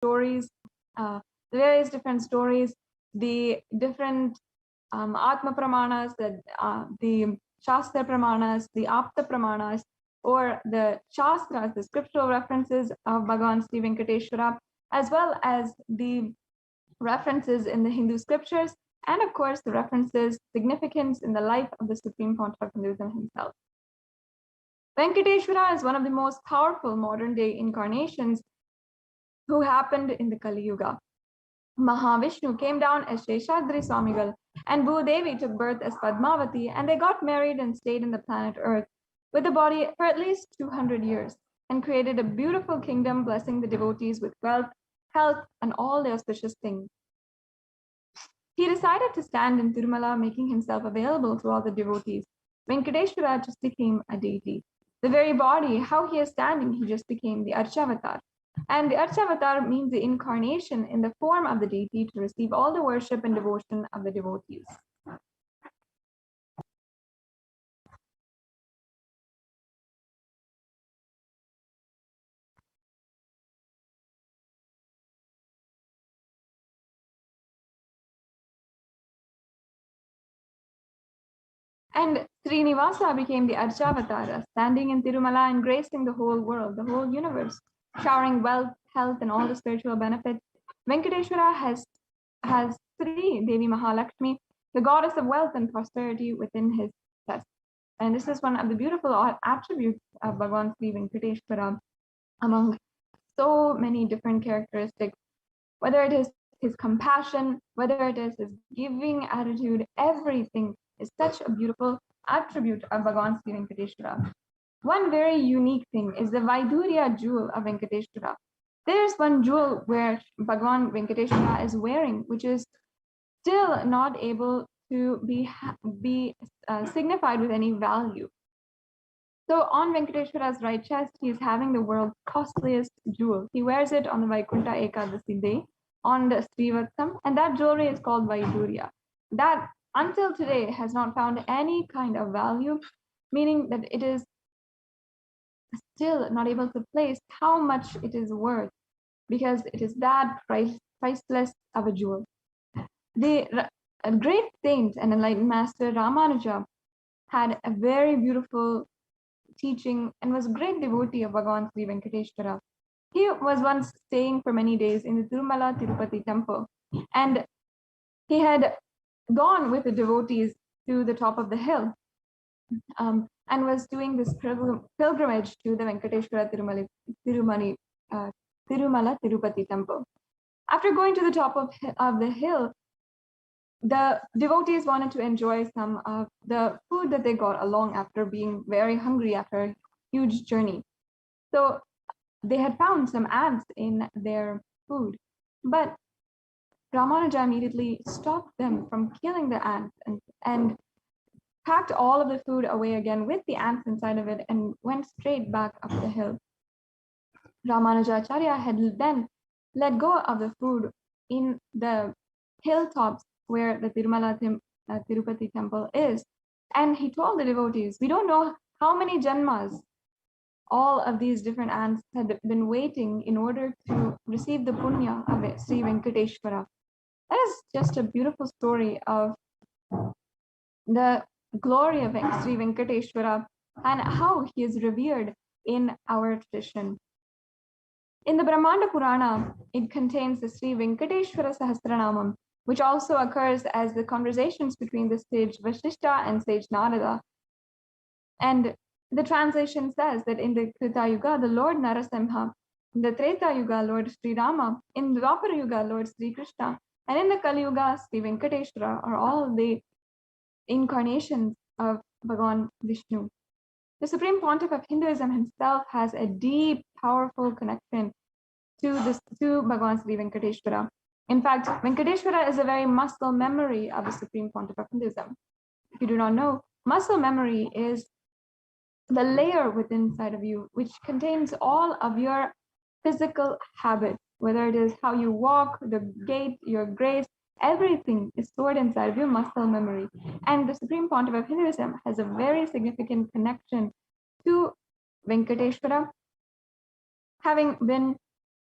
stories, the various different stories, the different Atma Pramanas, the Shastra Pramanas, the Apta Pramanas, or the Shastras, the scriptural references of Bhagavan Sri Venkateshwara, as well as the references in the Hindu scriptures, and of course the references, significance in the life of the Supreme Pontiff of Hinduism himself. Venkateshwara is one of the most powerful modern day incarnations who happened in the Kali Yuga. Mahavishnu came down as Sheshadri Swamigal, and Bhudevi took birth as Padmavati, and they got married and stayed in the planet Earth with the body for at least 200 years and created a beautiful kingdom, blessing the devotees with wealth, health, and all the auspicious things. He decided to stand in Tirumala, making himself available to all the devotees. Venkateshwara just became a deity. The very body, how he is standing, he just became the Archavatar. And the Archavatar means the incarnation in the form of the deity to receive all the worship and devotion of the devotees. And Srinivasa became the Archavatara, standing in Tirumala and gracing the whole world, the whole universe, showering wealth, health, and all the spiritual benefits. Venkateshwara has Sri Devi Mahalakshmi, the goddess of wealth and prosperity, within his chest. And this is one of the beautiful attributes of Bhagavan Sri Venkateshwara among so many different characteristics, whether it is his compassion, whether it is his giving attitude, everything is such a beautiful attribute of Bhagavan Sri Venkateshwara. One very unique thing is the Vaidurya jewel of Venkateshwara. There's one jewel where Bhagavan Venkateshwara is wearing, which is still not able to be signified with any value. So on Venkateshwara's right chest, he is having the world's costliest jewel. He wears it on the Vaikuntha Ekadasi day, on the Srivatsam, and that jewelry is called Vaidurya. That until today has not found any kind of value, meaning that it is still not able to place how much it is worth, because it is that priceless of a jewel. The great saint and enlightened master Ramanuja had a very beautiful teaching and was a great devotee of Bhagavan Sri Venkateshwara. He was once staying for many days in the Tirumala Tirupati temple, and he had gone with the devotees to the top of the hill and was doing this pilgrimage to the Venkateshwara Tirumala Tirupati temple. After going to the top of the hill, the devotees wanted to enjoy some of the food that they got along after being very hungry after a huge journey. So they had found some ants in their food, but Ramanuja immediately stopped them from killing the ants and packed all of the food away again with the ants inside of it and went straight back up the hill. Ramanujacharya had then let go of the food in the hilltops where the Tirumala Tirupati temple is. And he told the devotees, we don't know how many janmas all of these different ants had been waiting in order to receive the punya of Sri Venkateshwara. That is just a beautiful story of the glory of Sri Venkateshwara and how he is revered in our tradition. In the Brahmanda Purana, it contains the Sri Venkateshwara Sahasranamam, which also occurs as the conversations between the sage Vashishta and sage Narada. And the translation says that in the Krita Yuga, the Lord Narasimha, in the Treta Yuga, Lord Sri Rama, in the Dwapara Yuga, Lord Sri Krishna, and in the Kali Yuga, Sri Venkateshwara are all the incarnations of Bhagavan Vishnu. The Supreme Pontiff of Hinduism himself has a deep, powerful connection to Bhagavan Sri Venkateshwara. In fact, Venkateshwara is a very muscle memory of the Supreme Pontiff of Hinduism. If you do not know, muscle memory is the layer within inside of you, which contains all of your physical habits, whether it is how you walk, the gait, your grace, everything is stored inside of your muscle memory. And the Supreme Pontiff of Hinduism has a very significant connection to Venkateshwara, having been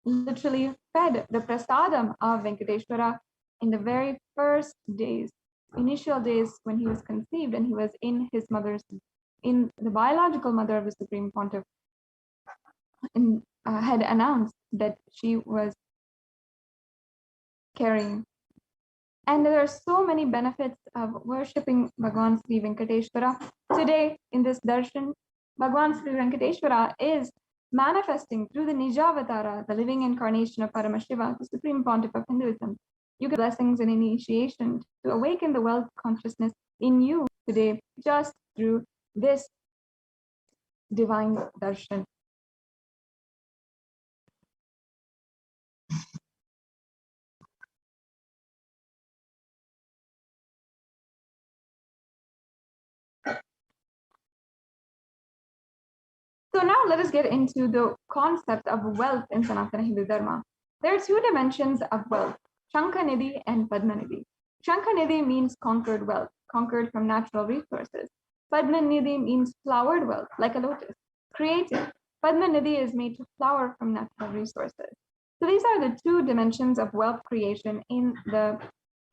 literally fed the prasadam of Venkateshwara in the very first days, initial days when he was conceived and he was in his mother's, in the biological mother of the Supreme Pontiff, had announced that she was carrying. And there are so many benefits of worshipping Bhagwan Sri Venkateshwara. Today, in this darshan, Bhagwan Sri Venkateshwara is manifesting through the Nijavatara, the living incarnation of Paramashiva, the Supreme Pontiff of Hinduism. You get blessings and initiation to awaken the wealth consciousness in you today, just through this divine darshan. So now let us get into the concept of wealth in Sanatana Hindu Dharma. There are two dimensions of wealth, Shankanidhi and Padmanidhi. Shankanidhi means conquered wealth, conquered from natural resources. Padmanidhi means flowered wealth, like a lotus, created. Padmanidhi is made to flower from natural resources. So these are the two dimensions of wealth creation in the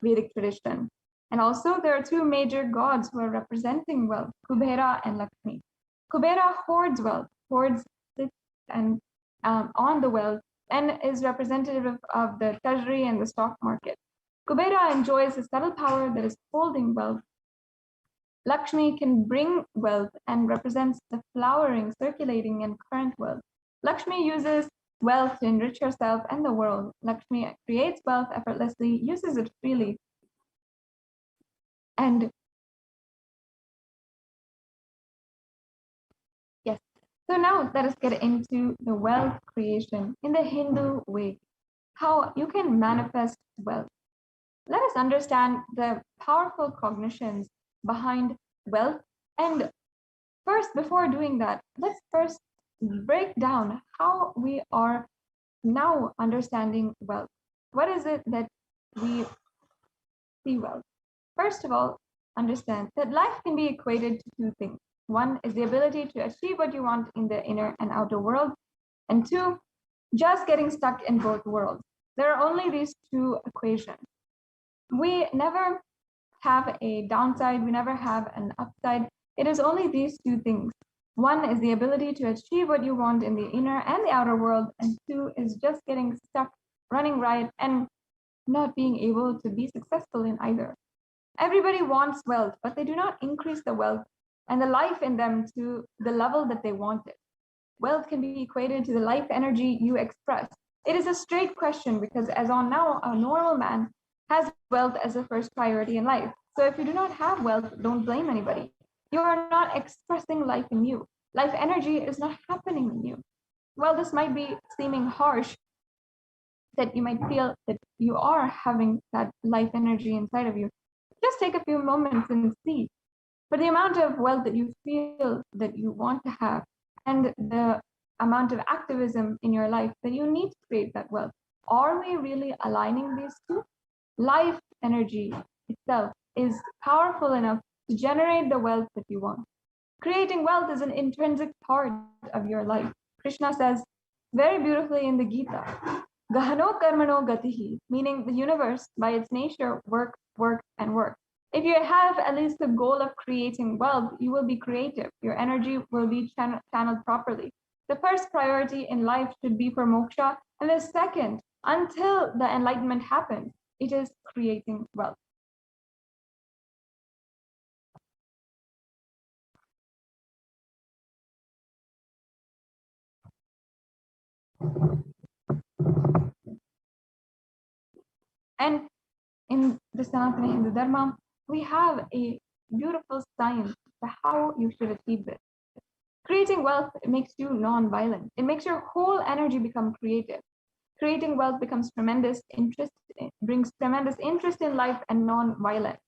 Vedic tradition. And also there are two major gods who are representing wealth, Kubera and Lakshmi. Kubera hoards wealth, hoards and on the wealth, and is representative of the treasury and the stock market. Kubera enjoys a subtle power that is holding wealth. Lakshmi can bring wealth and represents the flowering, circulating, and current wealth. Lakshmi uses wealth to enrich herself and the world. Lakshmi creates wealth effortlessly, uses it freely, and yes. So now let us get into the wealth creation in the Hindu way, how you can manifest wealth. Let us understand the powerful cognitions behind wealth. And first, before doing that, let's first break down how we are now understanding wealth. What is it that we see wealth? First of all, understand that life can be equated to two things. One is the ability to achieve what you want in the inner and outer world. And two, just getting stuck in both worlds. There are only these two equations. We never have a downside, we never have an upside. It is only these two things. One is the ability to achieve what you want in the inner and the outer world, and two is just getting stuck, running riot, and not being able to be successful in either. Everybody wants wealth, but they do not increase the wealth and the life in them to the level that they want it. Wealth can be equated to the life energy you express. It is a straight question because as on now, a normal man has wealth as a first priority in life. So if you do not have wealth, don't blame anybody. You are not expressing life in you. Life energy is not happening in you. Well, this might be seeming harsh, that you might feel that you are having that life energy inside of you. Just take a few moments and see. For the amount of wealth that you feel that you want to have, and the amount of activism in your life that you need to create that wealth, are we really aligning these two? Life energy itself is powerful enough to generate the wealth that you want. Creating wealth is an intrinsic part of your life. Krishna says very beautifully in the Gita, Gahano karmano gatihi, meaning the universe by its nature works, works, and works. If you have at least the goal of creating wealth, you will be creative. Your energy will be channeled properly. The first priority in life should be for moksha, and the second, until the enlightenment happens, it is creating wealth. And in the Sanatana Hindu Dharma, we have a beautiful science for how you should achieve this. Creating wealth, it makes you non-violent. It makes your whole energy become creative. Creating wealth becomes tremendous interest, brings tremendous interest in life and non-violence.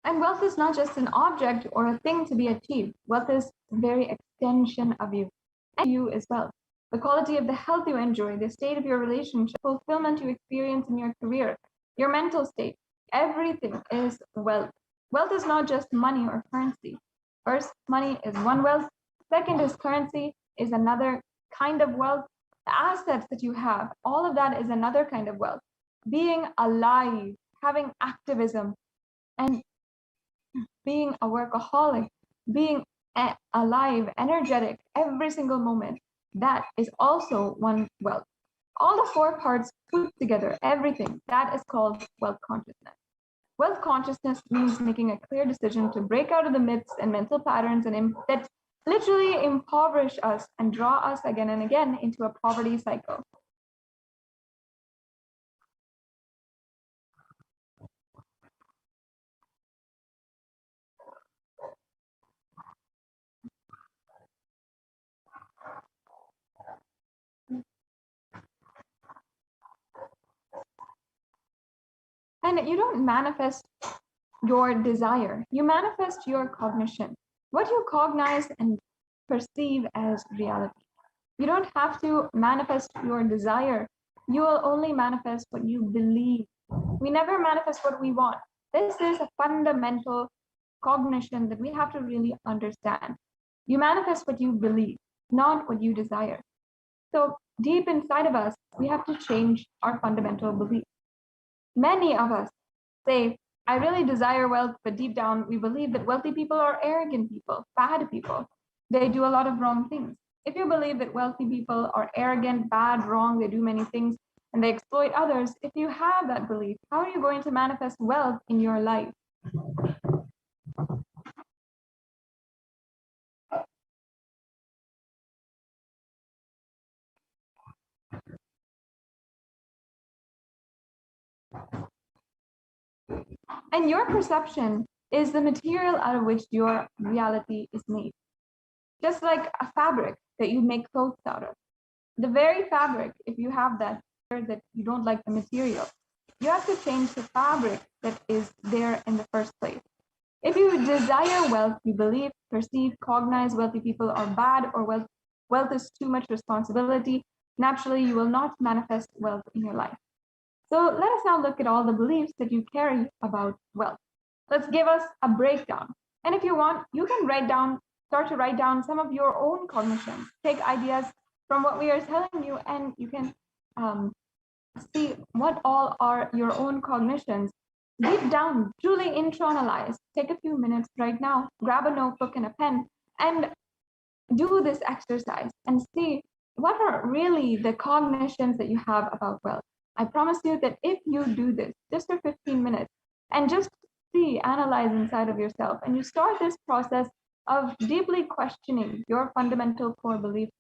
And wealth is not just an object or a thing to be achieved. Wealth is the very extension of you and you as well. The quality of the health you enjoy, the state of your relationship, fulfillment you experience in your career, your mental state, everything is wealth. Wealth is not just money or currency. First, money is one wealth. Second is currency, is another kind of wealth. The assets that you have, all of that is another kind of wealth. Being alive, having activism, and being a workaholic, being alive, energetic every single moment, that is also one wealth. All the four parts put together, everything, that is called wealth consciousness. Wealth consciousness means making a clear decision to break out of the myths and mental patterns that literally impoverish us and draw us again and again into a poverty cycle. And you don't manifest your desire, you manifest your cognition, what you cognize and perceive as reality. You don't have to manifest your desire, you will only manifest what you believe. We never manifest what we want. This is a fundamental cognition that we have to really understand. You manifest what you believe, not what you desire. So deep inside of us, we have to change our fundamental belief. Many of us say, I really desire wealth, but deep down we believe that wealthy people are arrogant people, bad people. They do a lot of wrong things. If you believe that wealthy people are arrogant, bad, wrong, they do many things, and they exploit others, if you have that belief, how are you going to manifest wealth in your life? And your perception is the material out of which your reality is made. Just like a fabric that you make clothes out of. The very fabric, if you have that you don't like the material, you have to change the fabric that is there in the first place. If you desire wealth, you believe, perceive, cognize wealthy people are bad, or wealth is too much responsibility, naturally you will not manifest wealth in your life. So let us now look at all the beliefs that you carry about wealth. Let's give us a breakdown. And if you want, you can start to write down some of your own cognitions. Take ideas from what we are telling you, and you can see what all are your own cognitions. Deep down, truly internalize. Take a few minutes right now, grab a notebook and a pen, and do this exercise and see what are really the cognitions that you have about wealth. I promise you that if you do this just for 15 minutes and just analyze inside of yourself, and you start this process of deeply questioning your fundamental core beliefs,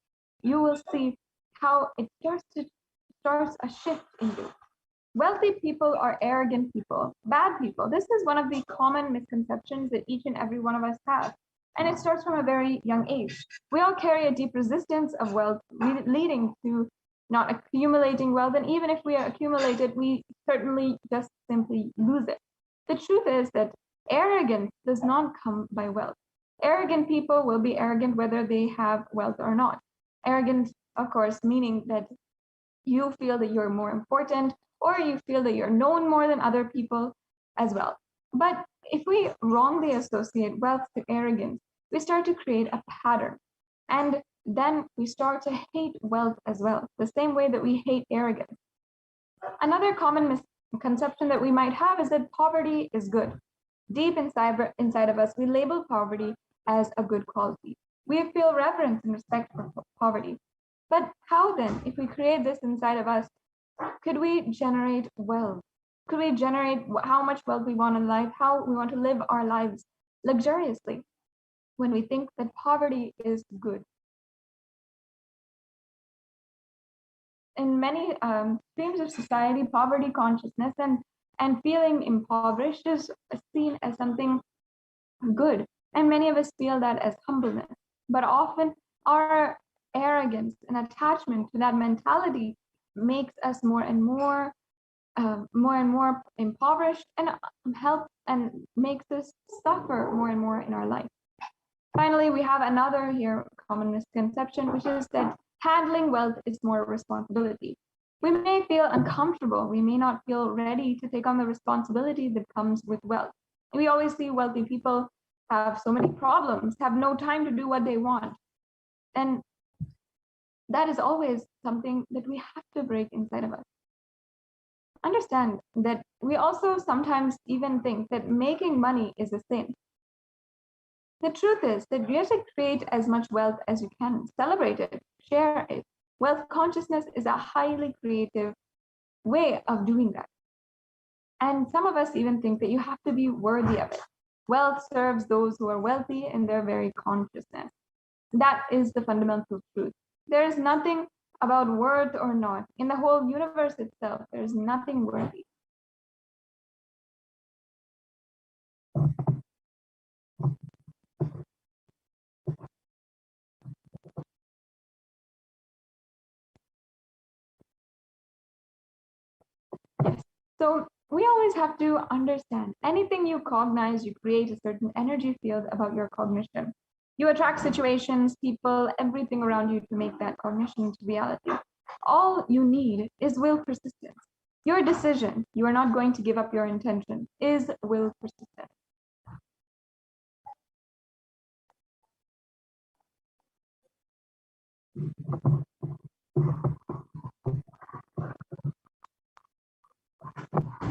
you will see how it starts a shift in you. Wealthy people are arrogant people, bad people. This is one of the common misconceptions that each and every one of us have. And it starts from a very young age. We all carry a deep resistance of wealth, leading to not accumulating wealth. And even if we accumulate it, we certainly just simply lose it. The truth is that arrogance does not come by wealth. Arrogant people will be arrogant whether they have wealth or not. Arrogant, of course, meaning that you feel that you're more important, or you feel that you're known more than other people as well. But if we wrongly associate wealth to arrogance, we start to create a pattern. And then we start to hate wealth as well, the same way that we hate arrogance. Another common misconception that we might have is that poverty is good. Deep inside of us, we label poverty as a good quality. We feel reverence and respect for poverty. But how then, if we create this inside of us, could we generate wealth? Could we generate how much wealth we want in life, how we want to live our lives luxuriously when we think that poverty is good? In many streams of society, poverty consciousness and feeling impoverished is seen as something good. And many of us feel that as humbleness. But often our arrogance and attachment to that mentality makes us more and more impoverished and helps and makes us suffer more and more in our life. Finally, we have another here common misconception, which is that handling wealth is more responsibility. We may feel uncomfortable. We may not feel ready to take on the responsibility that comes with wealth. We always see wealthy people have so many problems, have no time to do what they want. And that is always something that we have to break inside of us. Understand that we also sometimes even think that making money is a sin. The truth is that you have to create as much wealth as you can, celebrate it, share it. Wealth consciousness is a highly creative way of doing that. And some of us even think that you have to be worthy of it. Wealth serves those who are wealthy in their very consciousness. That is the fundamental truth. There is nothing about worth or not. In the whole universe itself, there is nothing worthy. Yes. So we always have to understand anything you cognize, you create a certain energy field about your cognition. You attract situations, people, everything around you to make that cognition into reality. All you need is will persistence. Your decision, you are not going to give up your intention, is will persistence.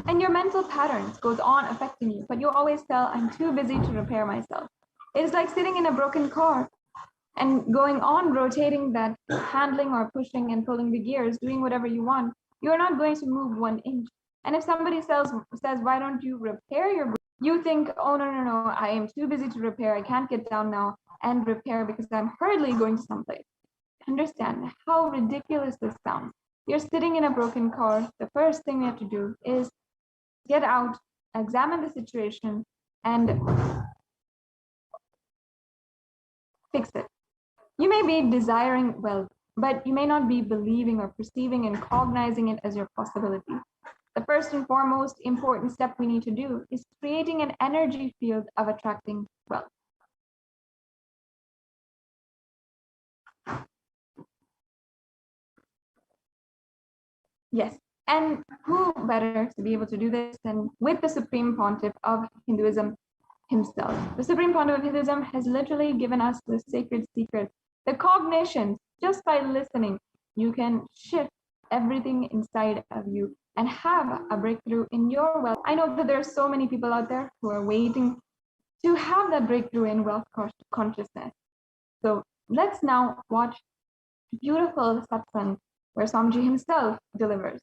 And your mental patterns goes on affecting you, but you always tell, I'm too busy to repair myself. It is like sitting in a broken car and going on rotating that, handling or pushing and pulling the gears, doing whatever you want. You're not going to move 1 inch. And if somebody says, why don't you repair your, you think, oh, no, I am too busy to repair. I can't get down now and repair because I'm hurriedly going to someplace. Understand how ridiculous this sounds. You're sitting in a broken car. The first thing you have to do is get out, examine the situation, and fix it. You may be desiring wealth, but you may not be believing or perceiving and cognizing it as your possibility. The first and foremost important step we need to do is creating an energy field of attracting wealth. Yes, and who better to be able to do this than with the Supreme Pontiff of Hinduism himself. The Supreme Pontiff of Hinduism has literally given us the sacred secret, the cognition. Just by listening, you can shift everything inside of you and have a breakthrough in your wealth. I know that there are so many people out there who are waiting to have that breakthrough in wealth consciousness. So let's now watch beautiful satsang where Swamiji himself delivers.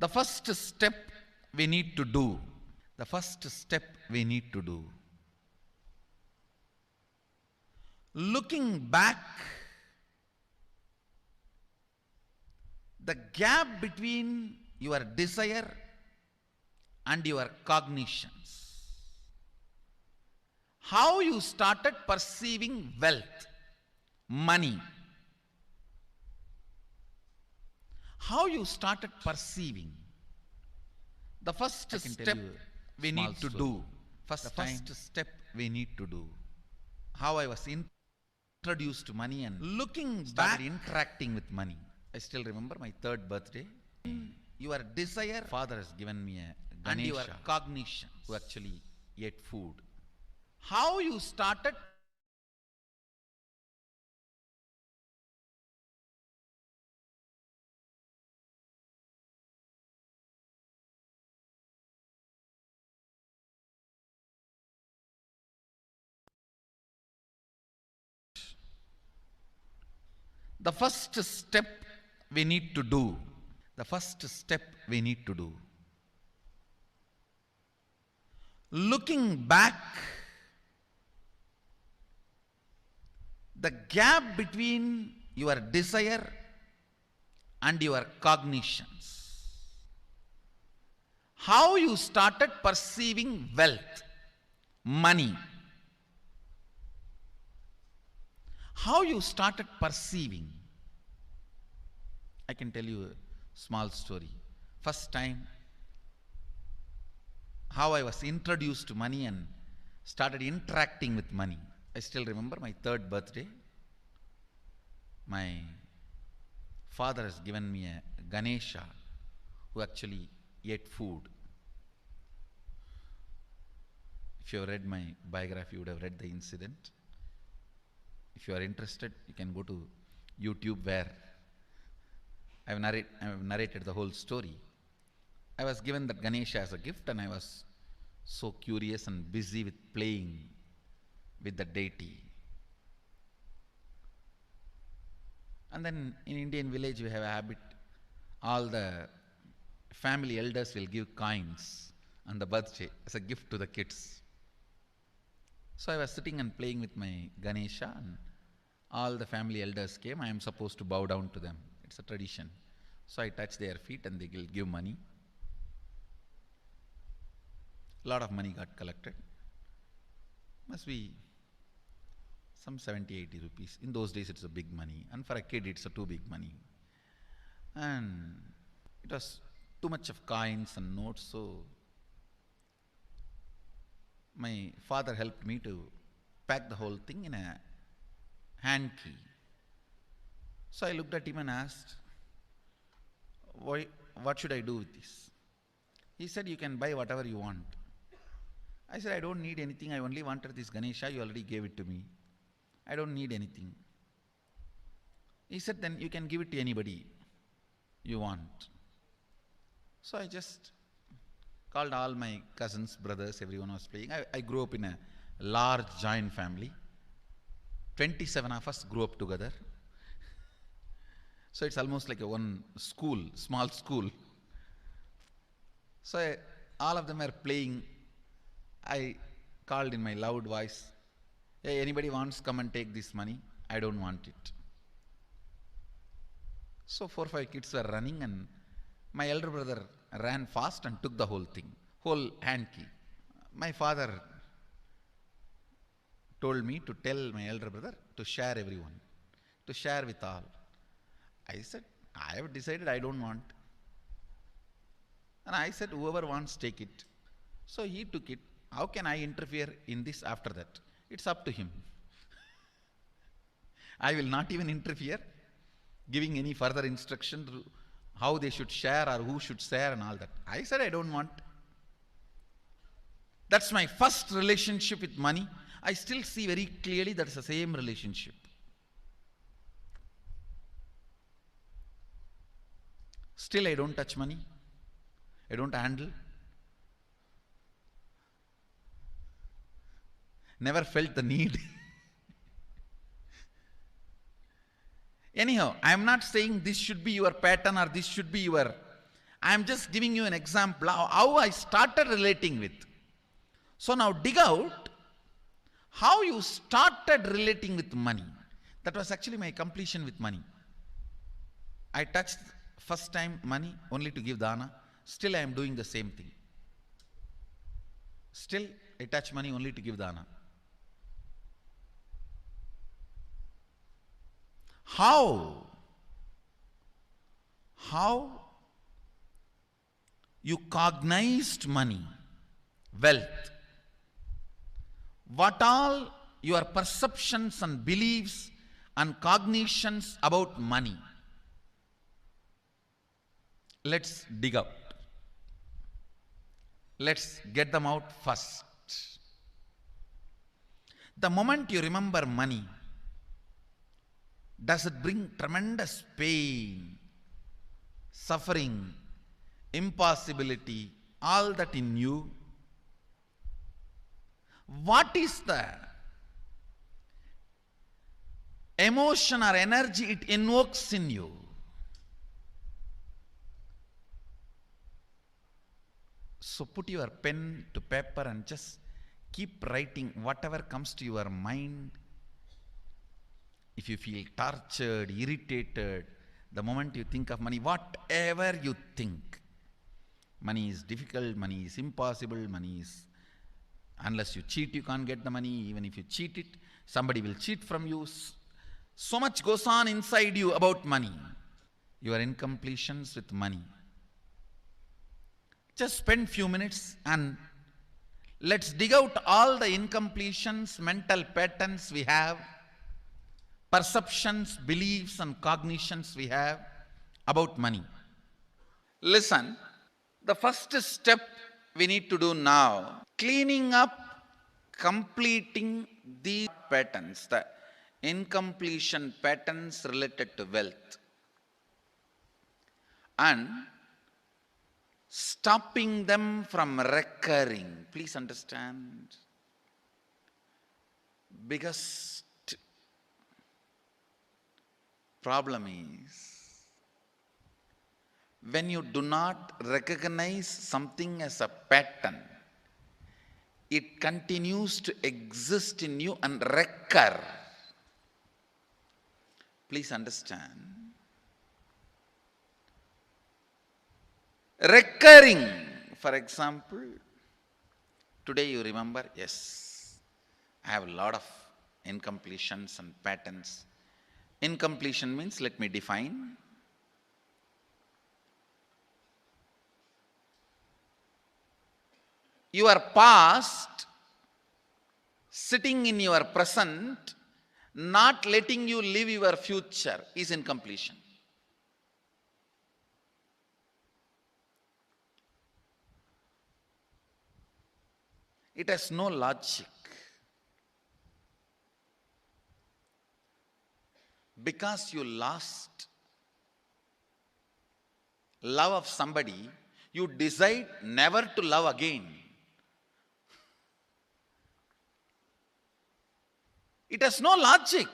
The first step we need to do, the first step we need to do, looking back, the gap between your desire and your cognitions. How you started perceiving wealth, money. How you started perceiving. The first step we need to do. The first step we need to do. How I was introduced to money and looking back, interacting with money. I still remember my 3rd birthday. Your desire, Father has given me a Ganesha, and your cognition, who actually ate food. How you started the first step we need to do. The first step we need to do. Looking back, the gap between your desire and your cognitions. How you started perceiving wealth, money. How you started perceiving. I can tell you a small story. First time, how I was introduced to money and started interacting with money. I still remember my 3rd birthday. My father has given me a Ganesha, who actually ate food. If you have read my biography, you would have read the incident. If you are interested, you can go to YouTube, where I have narrated the whole story. I was given that Ganesha as a gift, and I was so curious and busy with playing with the deity. And then in Indian village, we have a habit, all the family elders will give coins on the birthday as a gift to the kids. So I was sitting and playing with my Ganesha, and all the family elders came. I am supposed to bow down to them. It's a tradition. So I touch their feet and they will give money. A lot of money got collected. Must be some 70-80 rupees. In those days it's a big money, and for a kid it's a too big money. And it was too much of coins and notes, so my father helped me to pack the whole thing in a hand key. So I looked at him and asked, what should I do with this? He said, you can buy whatever you want. I said, I don't need anything. I only wanted this Ganesha. You already gave it to me. I don't need anything. He said, then you can give it to anybody you want. So I just called all my cousins, brothers, everyone was playing. I grew up in a large joint family. 27 of us grew up together. So it's almost like a one school, small school. So all of them were playing. I called in my loud voice, hey, anybody wants, come and take this money? I don't want it. So 4 or 5 kids were running, and my elder brother ran fast and took the whole thing, whole hand key. My father told me to tell my elder brother to share everyone, to share with all. I said, I have decided I don't want. And I said, whoever wants, take it. So he took it. How can I interfere in this after that? It's up to him. I will not even interfere, giving any further instruction to how they should share or who should share and all that. I said, I don't want. That's my first relationship with money. I still see very clearly that's the same relationship. Still, I don't touch money. I don't handle. Never felt the need. Anyhow, I am not saying this should be your pattern or this should be your I am just giving you an example how I started relating with. So now dig out how you started relating with money. That was actually my completion with money. I touched first time money only to give dana. Still I am doing the same thing. Still I touch money only to give dana. How? How you cognized money, wealth, what all your perceptions and beliefs and cognitions about money. Let's dig out. Let's get them out first. The moment you remember money, does it bring tremendous pain, suffering, impossibility, all that in you? What is the emotion or energy it invokes in you? So put your pen to paper and just keep writing whatever comes to your mind. If you feel tortured, irritated, the moment you think of money, whatever you think, money is difficult, money is impossible, money is, unless you cheat, you can't get the money. Even if you cheat it, somebody will cheat from you. So much goes on inside you about money. Your incompletions with money. Just spend few minutes and let's dig out all the incompletions, mental patterns we have, perceptions, beliefs and cognitions we have about money. Listen, the first step we need to do now, cleaning up, completing these patterns, the incompletion patterns related to wealth, and stopping them from recurring. Please understand. Biggest problem is when you do not recognize something as a pattern, it continues to exist in you and recur. Please understand. Recurring. For example, today you remember, yes, I have a lot of incompletions and patterns. Incompletion means, let me define. Your past sitting in your present, not letting you live your future is incompletion. It has no logic. Because you lost love of somebody, you decide never to love again. It has no logic.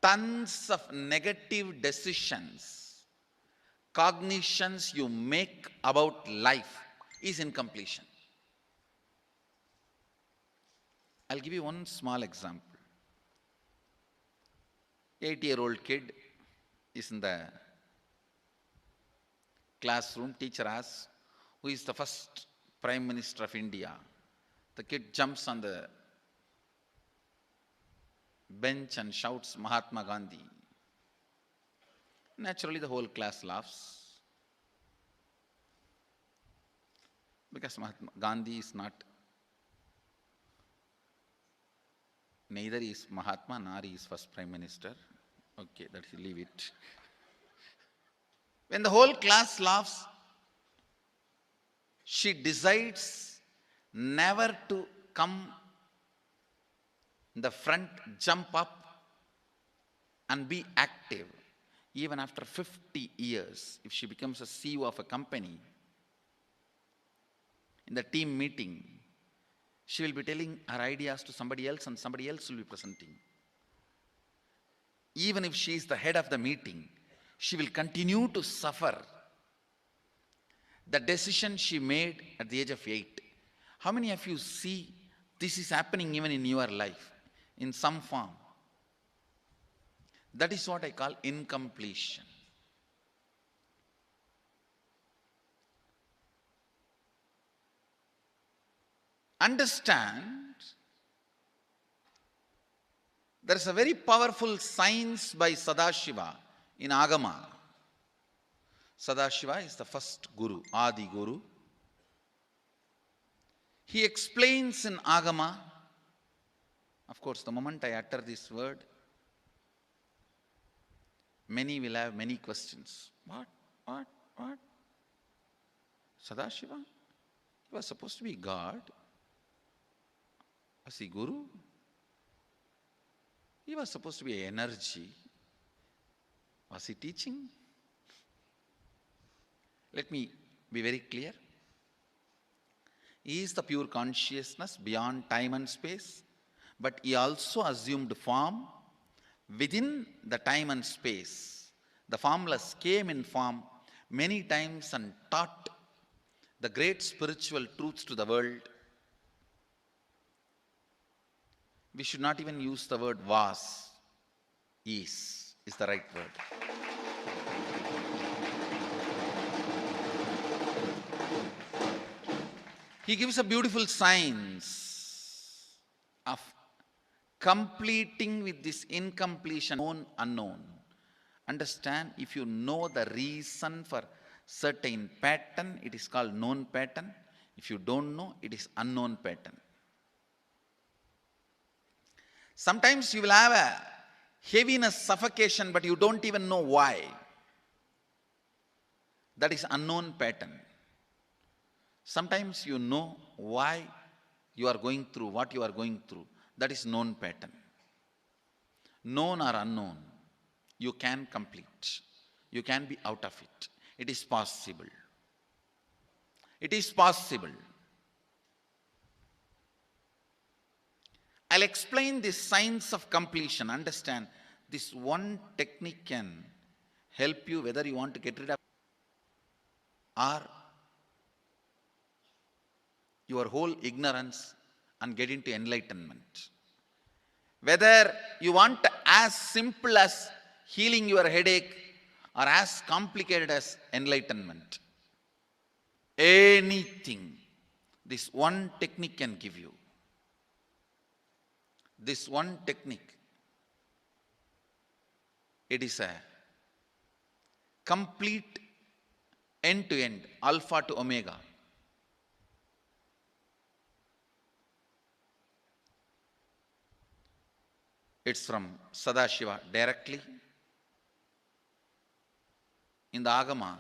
Tons of negative decisions, cognitions you make about life is incompletion. I'll give you one small example. 8-year-old kid is in the classroom. Teacher asks, who is the first Prime Minister of India? The kid jumps on the bench and shouts, Mahatma Gandhi. Naturally, the whole class laughs. Because Mahatma Gandhi is not, neither is Mahatma nor is first Prime Minister. Okay, let's leave it. When the whole class laughs, she decides never to come in the front, jump up and be active. Even after 50 years, if she becomes a CEO of a company, in the team meeting, she will be telling her ideas to somebody else and somebody else will be presenting. even if she is the head of the meeting, she will continue to suffer the decision she made at the age of 8. How many of you see this is happening even in your life in some form? That is what I call incompletion. Understand, there is a very powerful science by Sadashiva in Agama. Sadashiva is the first Guru, Adi Guru. He explains in Agama, of course, the moment I utter this word, many will have many questions. What? Sadashiva? He was supposed to be God. Was he Guru? He was supposed to be energy. Was he teaching? Let me be very clear. He is the pure consciousness beyond time and space, but he also assumed form within the time and space. The formless came in form many times and taught the great spiritual truths to the world. We should not even use the word was. Is the right word. He gives a beautiful science of completing with this incompletion, known, unknown. Understand, if you know the reason for certain pattern, it is called known pattern. If you don't know, it is unknown pattern. Sometimes you will have a heaviness, suffocation, but you don't even know why. That is unknown pattern. Sometimes you know why you are going through what you are going through. That is known pattern. Known or unknown, you can complete. You can be out of it. It is possible. It is possible. I'll explain this science of completion. Understand, this one technique can help you whether you want to get rid of or your whole ignorance and get into enlightenment. Whether you want as simple as healing your headache or as complicated as enlightenment. Anything, this one technique can give you. This one technique, it is a complete end-to-end, alpha to omega. It's from Sadashiva directly. In the Agama,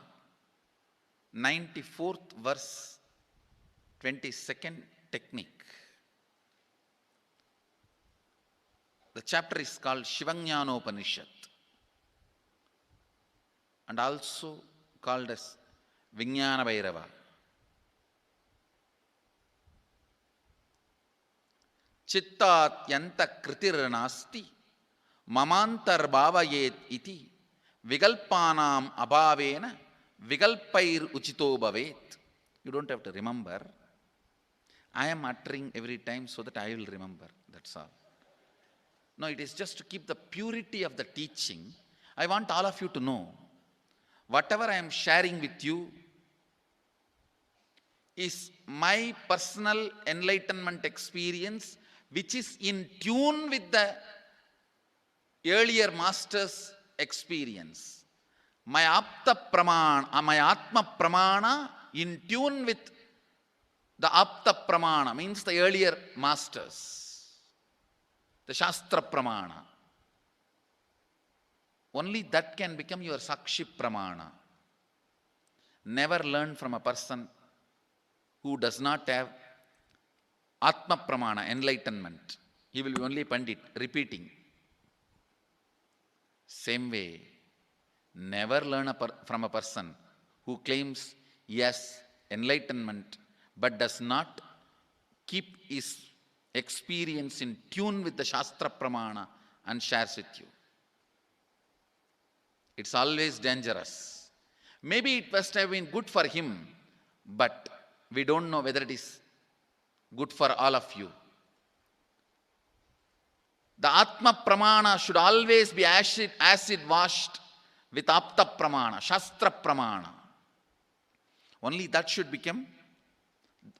94th verse, 22nd technique. The chapter is called Shivajnanopanishad and also called as Vijnana Bhairava. Chittat yanta kritirnasti mamantar bhavayet iti vigalpanam abhavena vigalpair uchito bhavet. You don't have to remember. I am uttering every time so that I will remember. That's all. No, it is just to keep the purity of the teaching. I want all of you to know, whatever I am sharing with you is my personal enlightenment experience, which is in tune with the earlier master's experience. My Apta Pramana, my Atma Pramana in tune with the Apta Pramana, means the earlier masters. The Shastra Pramana. Only that can become your Sakshi Pramana. Never learn from a person who does not have Atma Pramana, enlightenment. He will be only Pandit, repeating. Same way, never learn from a person who claims yes, enlightenment, but does not keep his experience in tune with the Shastra Pramana and shares with you. It's always dangerous. Maybe it must have been good for him, but we don't know whether it is good for all of you. The Atma Pramana should always be acid washed with Apta Pramana, Shastra Pramana. Only that should become,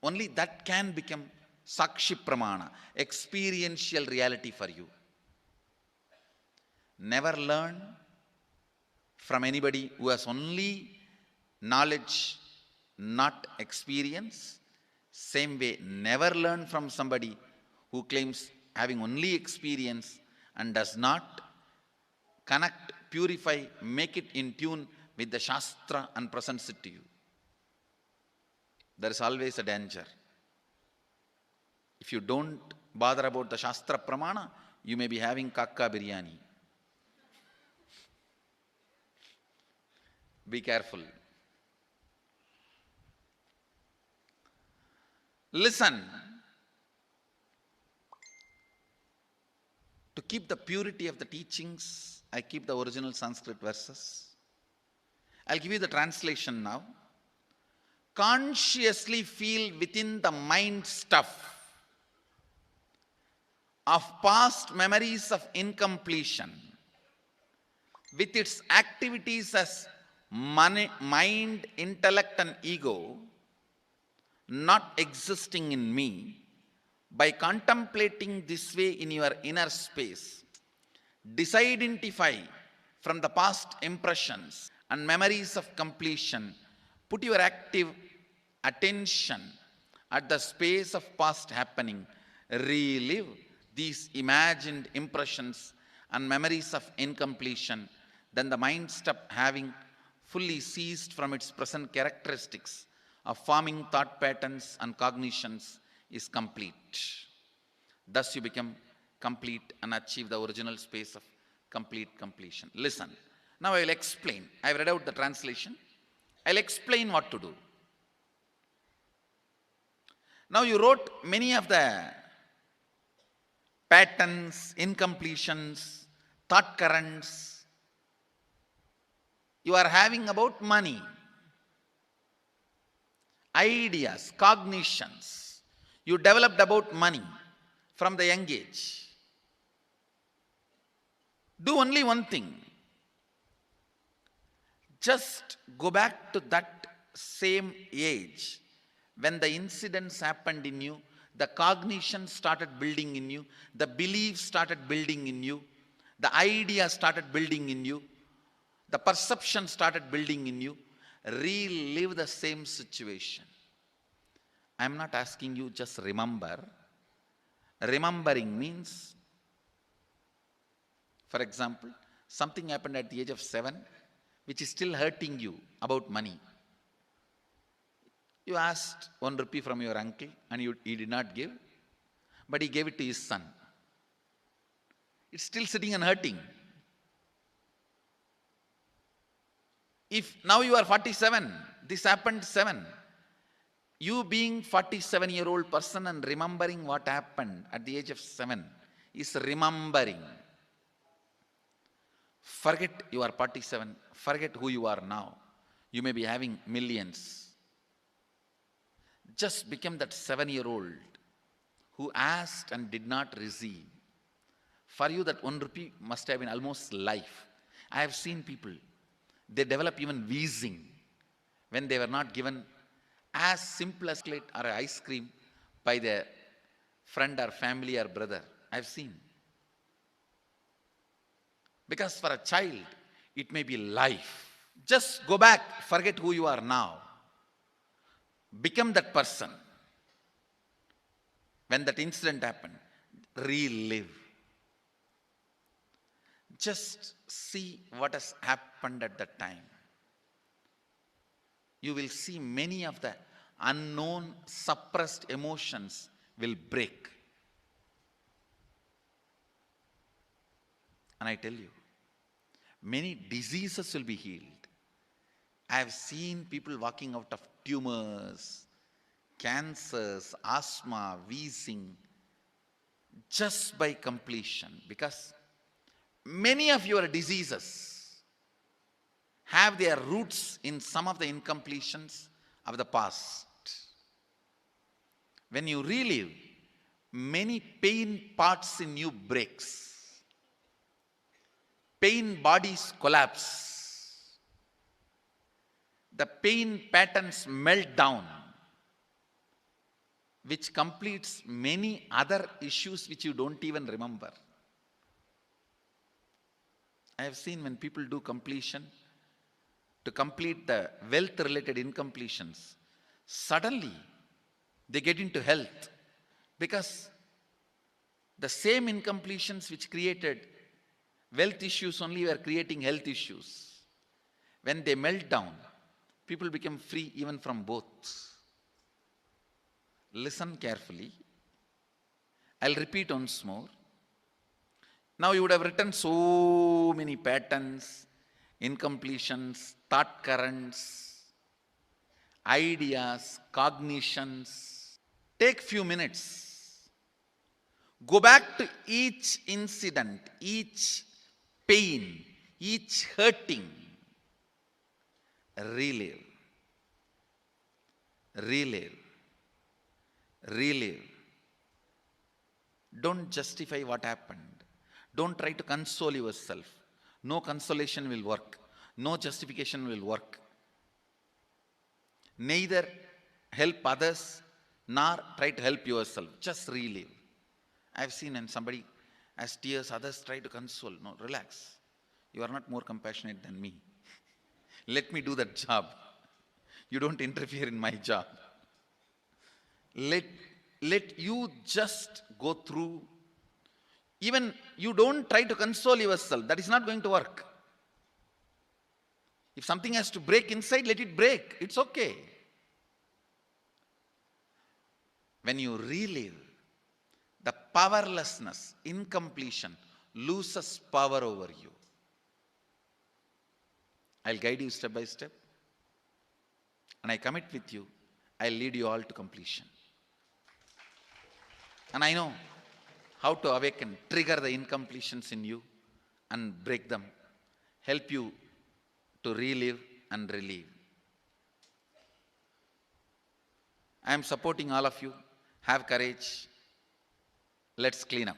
only that can become Sakshi Pramana, experiential reality for you. Never learn from anybody who has only knowledge, not experience. Same way, never learn from somebody who claims having only experience and does not connect, purify, make it in tune with the Shastra and presents it to you. There is always a danger. If you don't bother about the Shastra Pramana, you may be having kakka biryani. Be careful. Listen. To keep the purity of the teachings, I keep the original Sanskrit verses. I'll give you the translation now. Consciously feel within the mind stuff of past memories of incompletion with its activities as mind, intellect and ego not existing in me. By contemplating this way in your inner space, disidentify from the past impressions and memories of completion. Put your active attention at the space of past happening. Relive these imagined impressions and memories of incompletion. Then the mind stop having fully ceased from its present characteristics of forming thought patterns and cognitions is complete. Thus you become complete and achieve the original space of complete completion. Listen. Now I will explain. I have read out the translation. I will explain what to do. Now you wrote many of the patterns, incompletions, thought currents you are having about money, ideas, cognitions you developed about money from the young age. Do only one thing. Just go back to that same age when the incidents happened in you, the cognition started building in you, the beliefs started building in you, the ideas started building in you, the perception started building in you. Relive the same situation. I am not asking you just remember. Remembering means, for example, something happened at the age of 7 which is still hurting you about money. You asked 1 rupee from your uncle and he did not give, but he gave it to his son. It's still sitting and hurting. If now you are 47, this happened 7. You being 47-year-old person and remembering what happened at the age of 7 is remembering. Forget you are 47. Forget who you are now. You may be having millions. Just become that 7-year-old who asked and did not receive. For you that 1 rupee must have been almost life. I have seen people, they develop even wheezing when they were not given as simple as chocolate or ice cream by their friend or family or brother. I have seen. Because for a child, it may be life. Just go back, forget who you are now. Become that person. When that incident happened, relive. Just see what has happened at that time. You will see many of the unknown, suppressed emotions will break. And I tell you, many diseases will be healed. I have seen people walking out of tumors, cancers, asthma, wheezing, just by completion. Because many of your diseases have their roots in some of the incompletions of the past. When you relive, many pain parts in you breaks. Pain bodies collapse. The pain patterns melt down, which completes many other issues which you don't even remember. I have seen when people do completion, to complete the wealth related incompletions, suddenly they get into health, because the same incompletions which created wealth issues only were creating health issues. When they melt down, people become free even from both. Listen carefully. I'll repeat once more. Now you would have written so many patterns, incompletions, thought currents, ideas, cognitions. Take few minutes. Go back to each incident, each pain, each hurting. Relive, relive, relive. Don't justify what happened. Don't try to console yourself. No consolation will work. No justification will work. Neither help others nor try to help yourself. Just relive. I've seen when somebody has tears, others try to console. No, relax. You are not more compassionate than me. Let me do that job. You don't interfere in my job. Let you just go through. Even you don't try to console yourself. That is not going to work. If something has to break inside, let it break. It's okay. When you relive, the powerlessness, incompletion, loses power over you. I'll guide you step by step. And I commit with you, I'll lead you all to completion. And I know how to awaken, trigger the incompletions in you and break them, help you to relive and relieve. I am supporting all of you. Have courage. Let's clean up.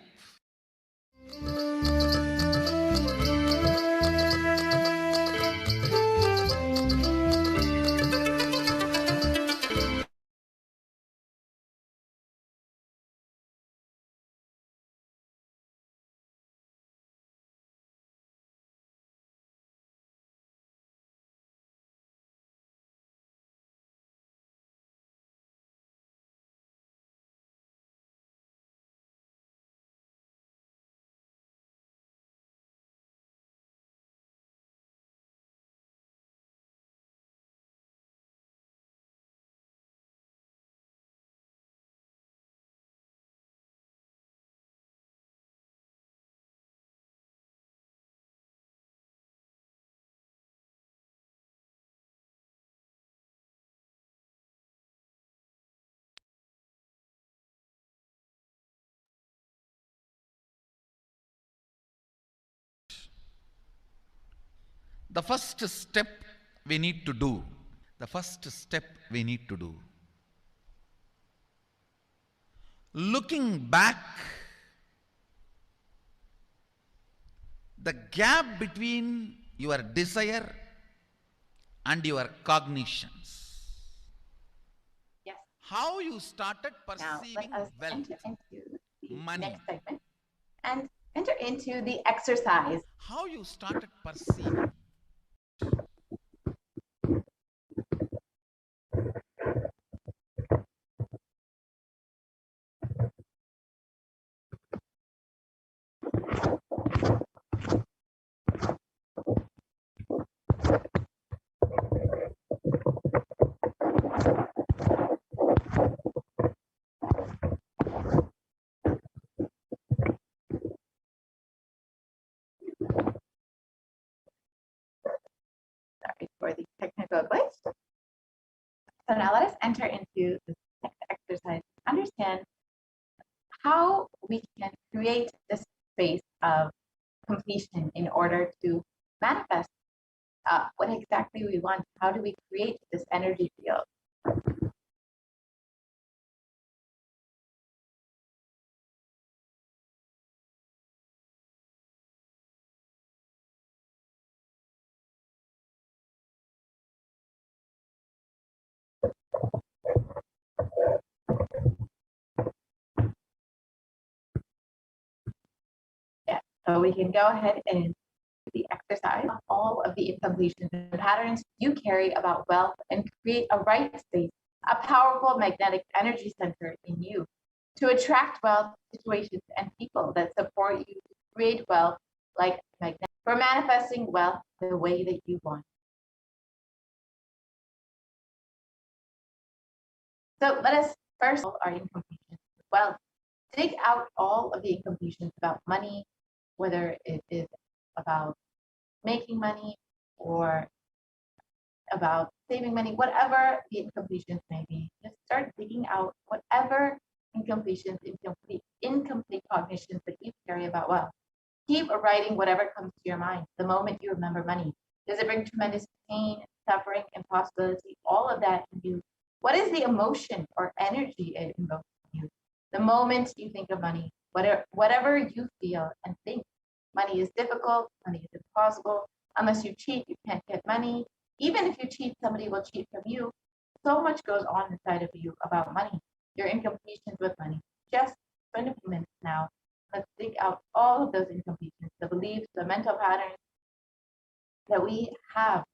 The first step we need to do, the first step we need to do, looking back, the gap between your desire and your cognitions. Yes. How you started Now let perceiving us wealth, enter into the money. next segment and enter into the exercise. How you started perceiving. Sorry for the technical glitch. So now let us enter into the next exercise. Understand how we can create this space of completion in order to manifest what exactly we want. How do we create this energy field? Yeah, so we can go ahead and the exercise, all of the incompletions and patterns you carry about wealth, and create a right space, a powerful magnetic energy center in you to attract wealth, situations, and people that support you to create wealth like magnet for manifesting wealth the way that you want. So let us first solve our incompletions with wealth. Dig out all of the incompletions about money, whether it is about making money or about saving money, whatever the incompletions may be. Just start digging out whatever incompletions, incomplete cognitions that you carry about wealth. Keep writing whatever comes to your mind the moment you remember money. Does it bring tremendous pain, suffering, impossibility? All of that in you. What is the emotion or energy it invokes in you? The moment you think of money, whatever you feel and think, money is difficult, money is impossible. Unless you cheat, you can't get money. Even if you cheat, somebody will cheat from you. So much goes on inside of you about money, your incompletions with money. Just spend a few minutes now. Let's dig out all of those incompletions, the beliefs, the mental patterns that we have,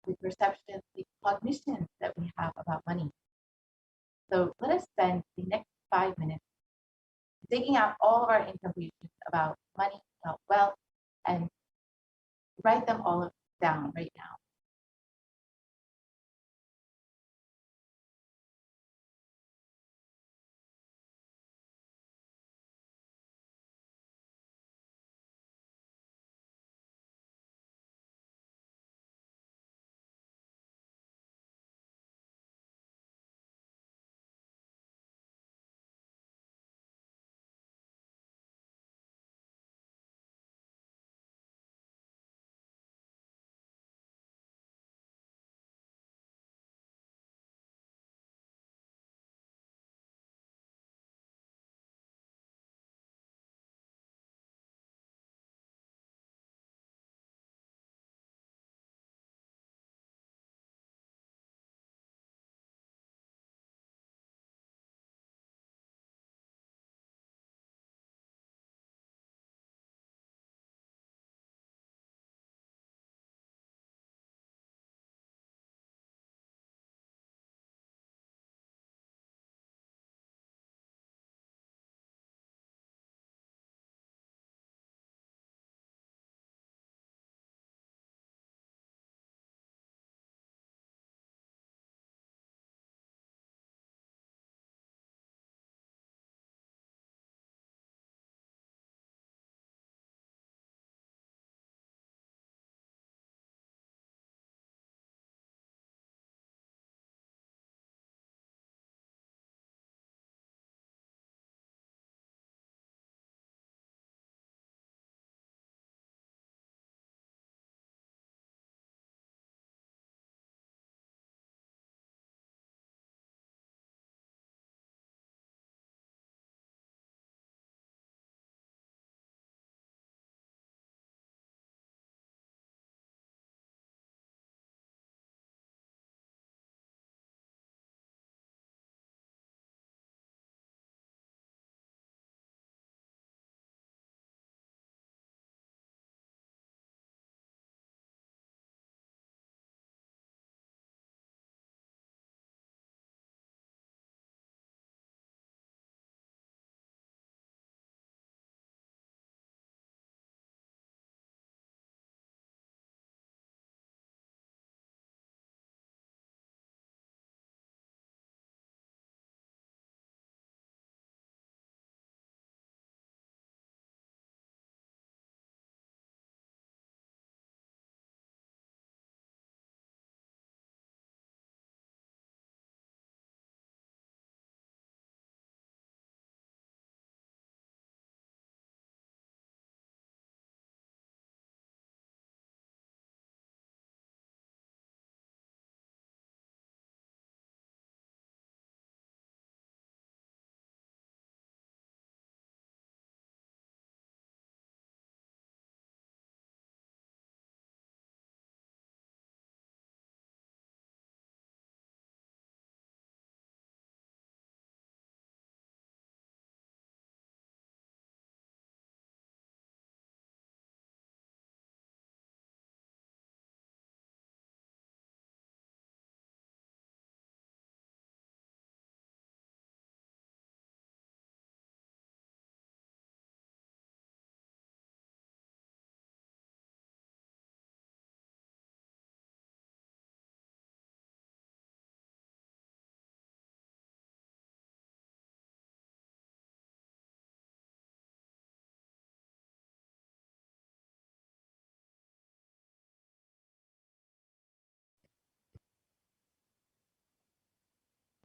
the perceptions, the cognitions that we have about money. So let us spend the next 5 minutes digging out all of our incompletions about money, about wealth, and write them all down right now.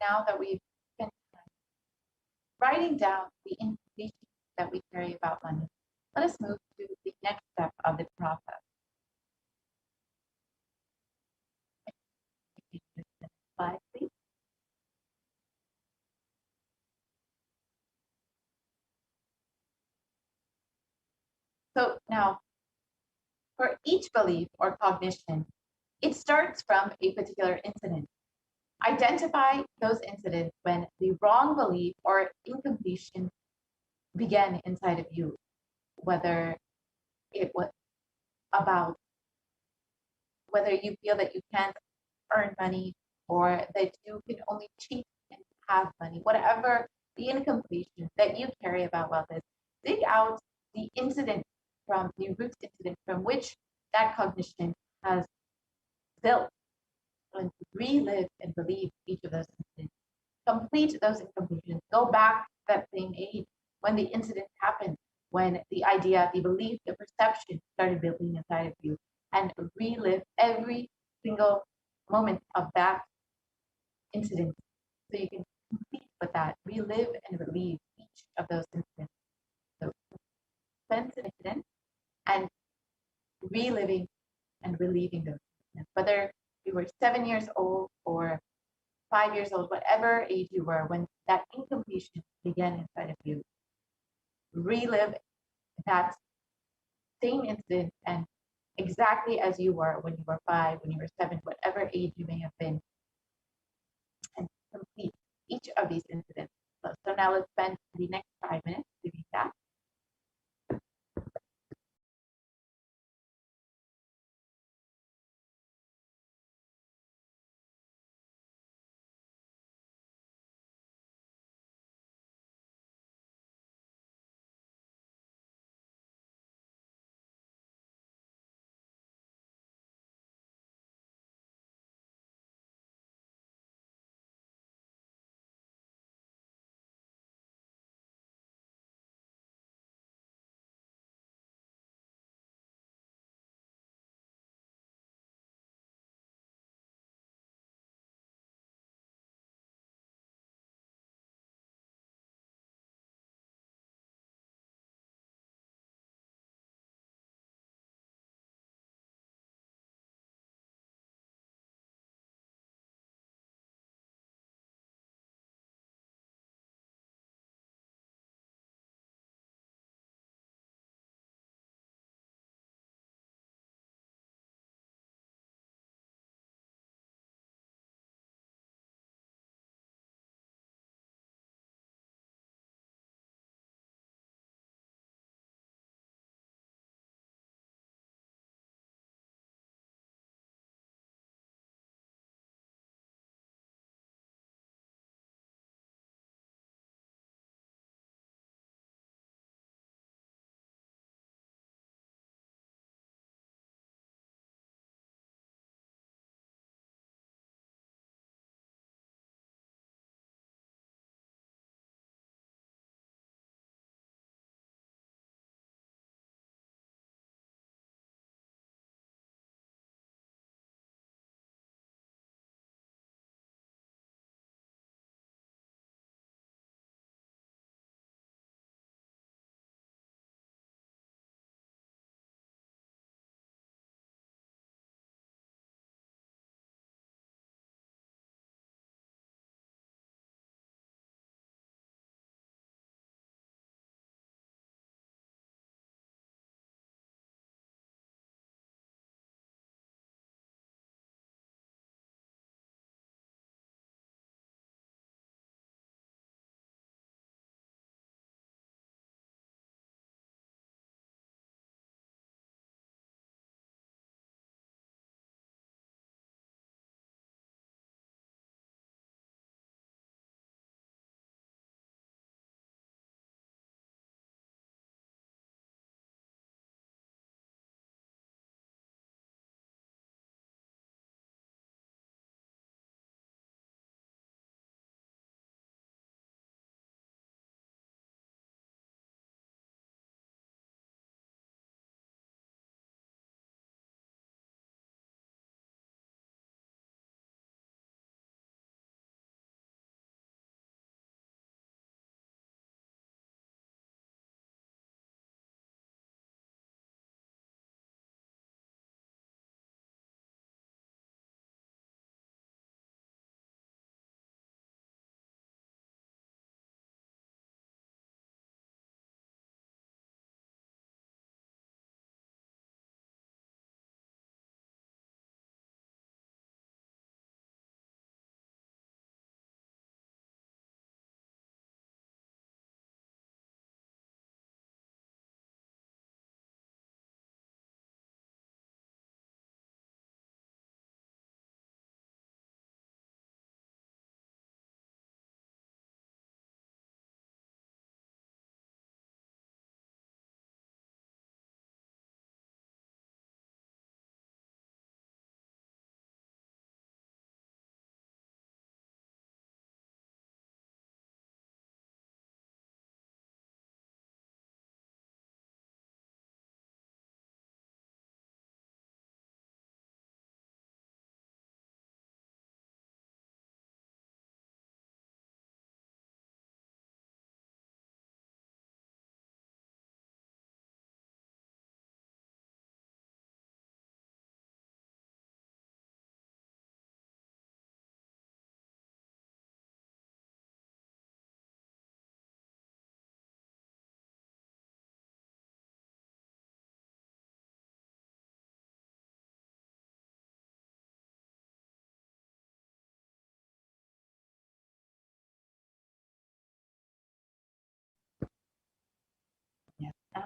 now that we've spent time writing down the information that we carry about money, let us move to the next step of the process. Slide, please. So now, for each belief or cognition, it starts from a particular incident. Identify those incidents when the wrong belief or incompletion began inside of you, whether it was about whether you feel that you can't earn money or that you can only cheat and have money, whatever the incompletion that you carry about wealth is, dig out the incident from the root incident from which that cognition has built and relive and believe each of those incidents. Complete those incompletions. Go back to that same age when the incident happened, when the idea, the belief, the perception started building inside of you, and relive every single moment of that incident so you can complete with that, relive and relieve each of those incidents. So sense an incident and reliving and relieving those incidents. Whether you were 7 years old or 5 years old, whatever age you were when that incompletion began inside of you, relive that same incident and exactly as you were when you were 5, when you were 7, whatever age you may have been, and complete each of these incidents. So now let's spend the next 5 minutes doing that.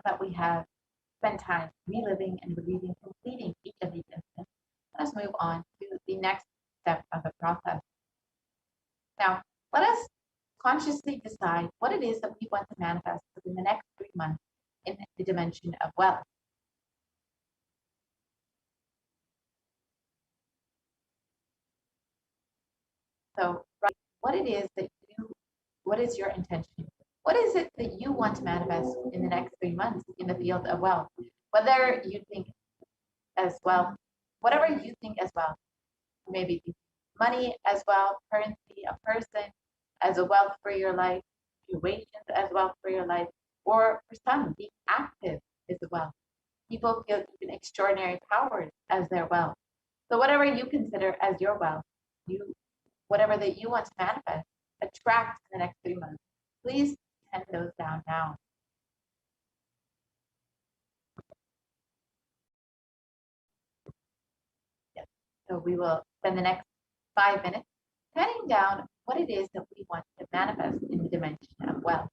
that we have spent time reliving and reliving, completing each of these instants, let us move on to the next step of the process. Now, let us consciously decide what it is that we want to manifest within the next 3 months in the dimension of wealth. So, right, what is your intention? What is it that you want to manifest in the next 3 months in the field of wealth? Whether you think as well, whatever you think as well, maybe money as well, currency, a person as a wealth for your life, situations as wealth for your life, or for some, being active is a wealth. People feel even extraordinary powers as their wealth. So whatever you consider as your wealth, whatever that you want to manifest, attract in the next 3 months. Please pen those down now. Yes. So we will spend the next 5 minutes penning down what it is that we want to manifest in the dimension of wealth.